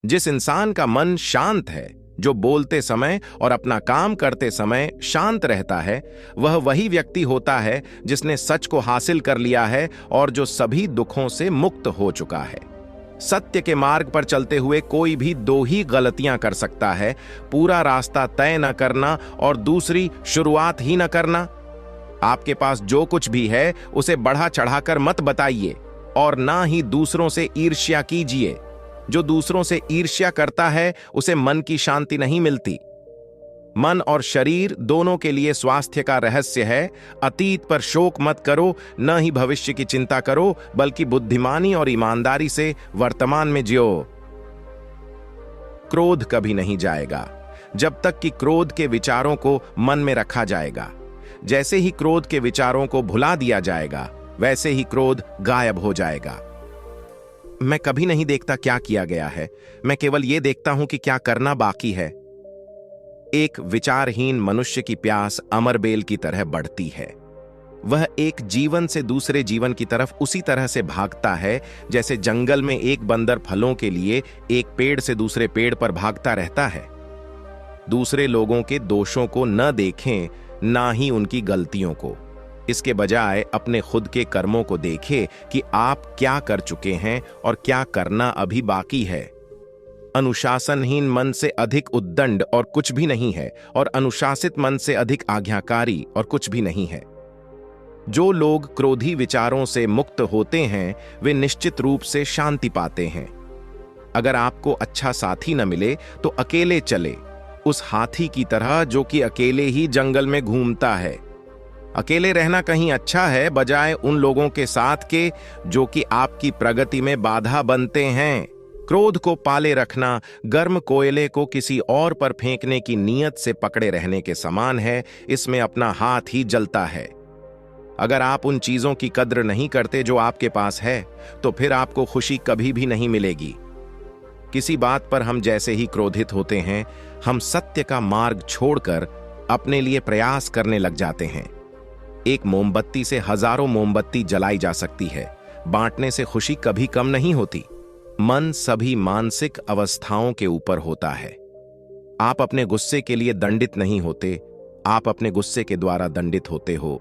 जिस इंसान का मन शांत है, जो बोलते समय और अपना काम करते समय शांत रहता है, वह वही व्यक्ति होता है जिसने सच को हासिल कर लिया है और जो सभी दुखों से मुक्त हो चुका है। सत्य के मार्ग पर चलते हुए कोई भी दो ही गलतियां कर सकता है: पूरा रास्ता तय न करना और दूसरी शुरुआत ही न करना। आपके पास जो कुछ भी है उसे बढ़ा चढ़ाकर मत बताइए और ना ही दूसरों से ईर्ष्या कीजिए। जो दूसरों से ईर्ष्या करता है उसे मन की शांति नहीं मिलती। मन और शरीर दोनों के लिए स्वास्थ्य का रहस्य है: अतीत पर शोक मत करो, न ही भविष्य की चिंता करो, बल्कि बुद्धिमानी और ईमानदारी से वर्तमान में जियो। क्रोध कभी नहीं जाएगा जब तक कि क्रोध के विचारों को मन में रखा जाएगा। जैसे ही क्रोध के विचारों को भुला दिया जाएगा, वैसे ही क्रोध गायब हो जाएगा। मैं कभी नहीं देखता क्या किया गया है, मैं केवल यह देखता हूं कि क्या करना बाकी है। एक विचारहीन मनुष्य की प्यास अमर बेल की तरह बढ़ती है। वह एक जीवन से दूसरे जीवन की तरफ उसी तरह से भागता है जैसे जंगल में एक बंदर फलों के लिए एक पेड़ से दूसरे पेड़ पर भागता रहता है। दूसरे लोगों के दोषों को न देखें, ना ही उनकी गलतियों को। इसके बजाय अपने खुद के कर्मों को देखें कि आप क्या कर चुके हैं और क्या करना अभी बाकी है। अनुशासनहीन मन से अधिक उद्दंड और कुछ भी नहीं है, और अनुशासित मन से अधिक आज्ञाकारी और कुछ भी नहीं है। जो लोग क्रोधी विचारों से मुक्त होते हैं, वे निश्चित रूप से शांति पाते हैं। अगर आपको अच्छा साथी न मिले तो अकेले चले, उस हाथी की तरह जो कि अकेले ही जंगल में घूमता है। अकेले रहना कहीं अच्छा है, बजाय उन लोगों के साथ के जो कि आपकी प्रगति में बाधा बनते हैं। क्रोध को पाले रखना गर्म कोयले को किसी और पर फेंकने की नीयत से पकड़े रहने के समान है। इसमें अपना हाथ ही जलता है। अगर आप उन चीजों की कद्र नहीं करते जो आपके पास है, तो फिर आपको खुशी कभी भी नहीं मिलेगी। किसी बात पर हम जैसे ही क्रोधित होते हैं, हम सत्य का मार्ग छोड़कर अपने लिए प्रयास करने लग जाते हैं। एक मोमबत्ती से हजारों मोमबत्ती जलाई जा सकती है, बांटने से खुशी कभी कम नहीं होती। मन सभी मानसिक अवस्थाओं के ऊपर होता है। आप अपने गुस्से के लिए दंडित नहीं होते, आप अपने गुस्से के द्वारा दंडित होते हो।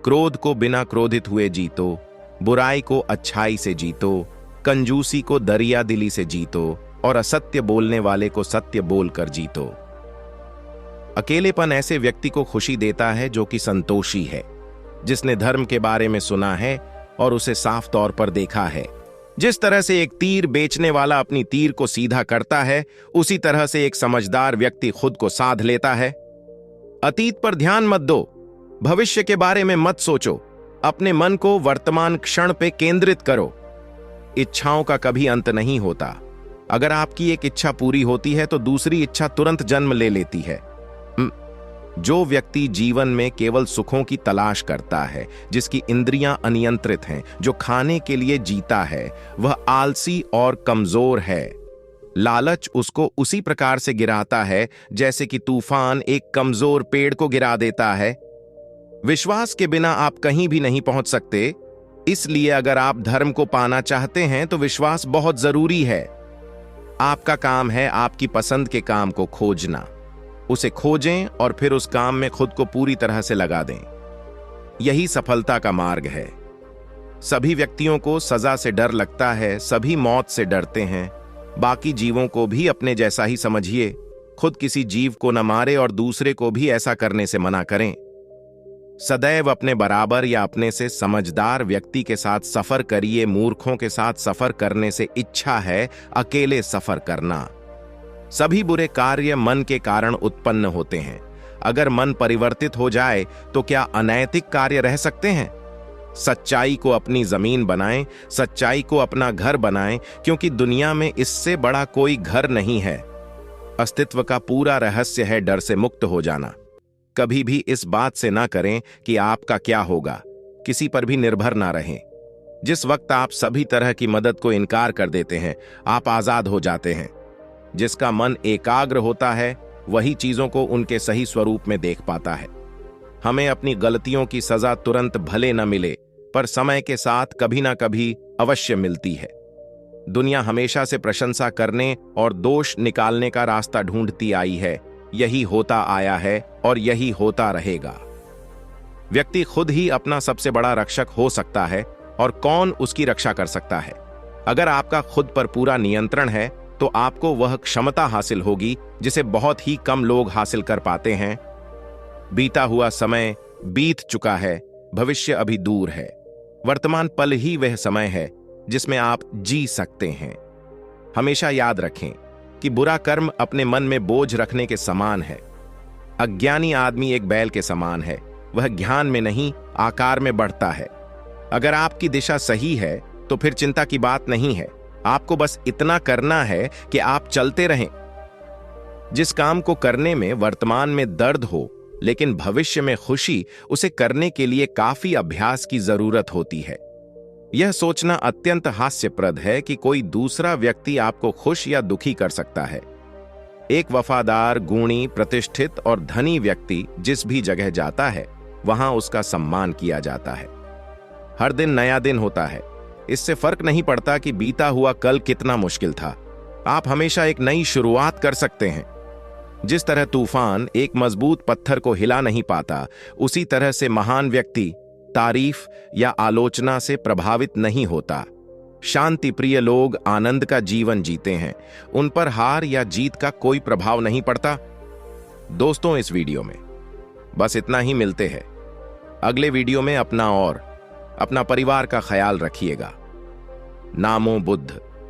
क्रोध को बिना क्रोधित हुए जीतो, बुराई को अच्छाई से जीतो, कंजूसी को दरिया दिली से जीतो और असत्य बोलने वाले को सत्य बोलकर जीतो। अकेलेपन ऐसे व्यक्ति को खुशी देता है जो कि संतोषी है, जिसने धर्म के बारे में सुना है और उसे साफ तौर पर देखा है। जिस तरह से एक तीर बेचने वाला अपनी तीर को सीधा करता है, उसी तरह से एक समझदार व्यक्ति खुद को साध लेता है। अतीत पर ध्यान मत दो, भविष्य के बारे में मत सोचो, अपने मन को वर्तमान क्षण पे केंद्रित करो। इच्छाओं का कभी अंत नहीं होता। अगर आपकी एक इच्छा पूरी होती है तो दूसरी इच्छा तुरंत जन्म ले लेती है। जो व्यक्ति जीवन में केवल सुखों की तलाश करता है, जिसकी इंद्रियां अनियंत्रित हैं, जो खाने के लिए जीता है, वह आलसी और कमजोर है। लालच उसको उसी प्रकार से गिराता है जैसे कि तूफान एक कमजोर पेड़ को गिरा देता है। विश्वास के बिना आप कहीं भी नहीं पहुंच सकते। इसलिए अगर आप धर्म को पाना चाहते हैं तो विश्वास बहुत जरूरी है। आपका काम है आपकी पसंद के काम को खोजना। उसे खोजें और फिर उस काम में खुद को पूरी तरह से लगा दें। यही सफलता का मार्ग है। सभी व्यक्तियों को सजा से डर लगता है, सभी मौत से डरते हैं। बाकी जीवों को भी अपने जैसा ही समझिए। खुद किसी जीव को न मारे और दूसरे को भी ऐसा करने से मना करें। सदैव अपने बराबर या अपने से समझदार व्यक्ति के साथ सफर करिए। मूर्खों के साथ सफर करने से इच्छा है अकेले सफर करना। सभी बुरे कार्य मन के कारण उत्पन्न होते हैं। अगर मन परिवर्तित हो जाए तो क्या अनैतिक कार्य रह सकते हैं? सच्चाई को अपनी जमीन बनाएं, सच्चाई को अपना घर बनाएं, क्योंकि दुनिया में इससे बड़ा कोई घर नहीं है। अस्तित्व का पूरा रहस्य है डर से मुक्त हो जाना। कभी भी इस बात से ना करें कि आपका क्या होगा। किसी पर भी निर्भर ना रहें। जिस वक्त आप सभी तरह की मदद को इनकार कर देते हैं, आप आजाद हो जाते हैं। जिसका मन एकाग्र होता है, वही चीजों को उनके सही स्वरूप में देख पाता है। हमें अपनी गलतियों की सजा तुरंत भले न मिले, पर समय के साथ कभी ना कभी अवश्य मिलती है। दुनिया हमेशा से प्रशंसा करने और दोष निकालने का रास्ता ढूंढती आई है। यही होता आया है और यही होता रहेगा। व्यक्ति खुद ही अपना सबसे बड़ा रक्षक हो सकता है, और कौन उसकी रक्षा कर सकता है? अगर आपका खुद पर पूरा नियंत्रण है तो आपको वह क्षमता हासिल होगी जिसे बहुत ही कम लोग हासिल कर पाते हैं। बीता हुआ समय बीत चुका है, भविष्य अभी दूर है। वर्तमान पल ही वह समय है जिसमें आप जी सकते हैं। हमेशा याद रखें कि बुरा कर्म अपने मन में बोझ रखने के समान है। अज्ञानी आदमी एक बैल के समान है, वह ज्ञान में नहीं आकार में बढ़ता है। अगर आपकी दिशा सही है तो फिर चिंता की बात नहीं है। आपको बस इतना करना है कि आप चलते रहें। जिस काम को करने में वर्तमान में दर्द हो लेकिन भविष्य में खुशी, उसे करने के लिए काफी अभ्यास की जरूरत होती है। यह सोचना अत्यंत हास्यप्रद है कि कोई दूसरा व्यक्ति आपको खुश या दुखी कर सकता है। एक वफादार, गुणी, प्रतिष्ठित और धनी व्यक्ति जिस भी जगह जाता है वहां उसका सम्मान किया जाता है। हर दिन नया दिन होता है। इससे फर्क नहीं पड़ता कि बीता हुआ कल कितना मुश्किल था। आप हमेशा एक नई शुरुआत कर सकते हैं। जिस तरह तूफान एक मजबूत पत्थर को हिला नहीं पाता, उसी तरह से महान व्यक्ति तारीफ या आलोचना से प्रभावित नहीं होता। शांति प्रिय लोग आनंद का जीवन जीते हैं। उन पर हार या जीत का कोई प्रभाव नहीं पड़ता। दोस्तों, इस वीडियो में बस इतना ही। मिलते हैं अगले वीडियो में। अपना और अपना परिवार का ख्याल रखिएगा। नामो बुद्ध।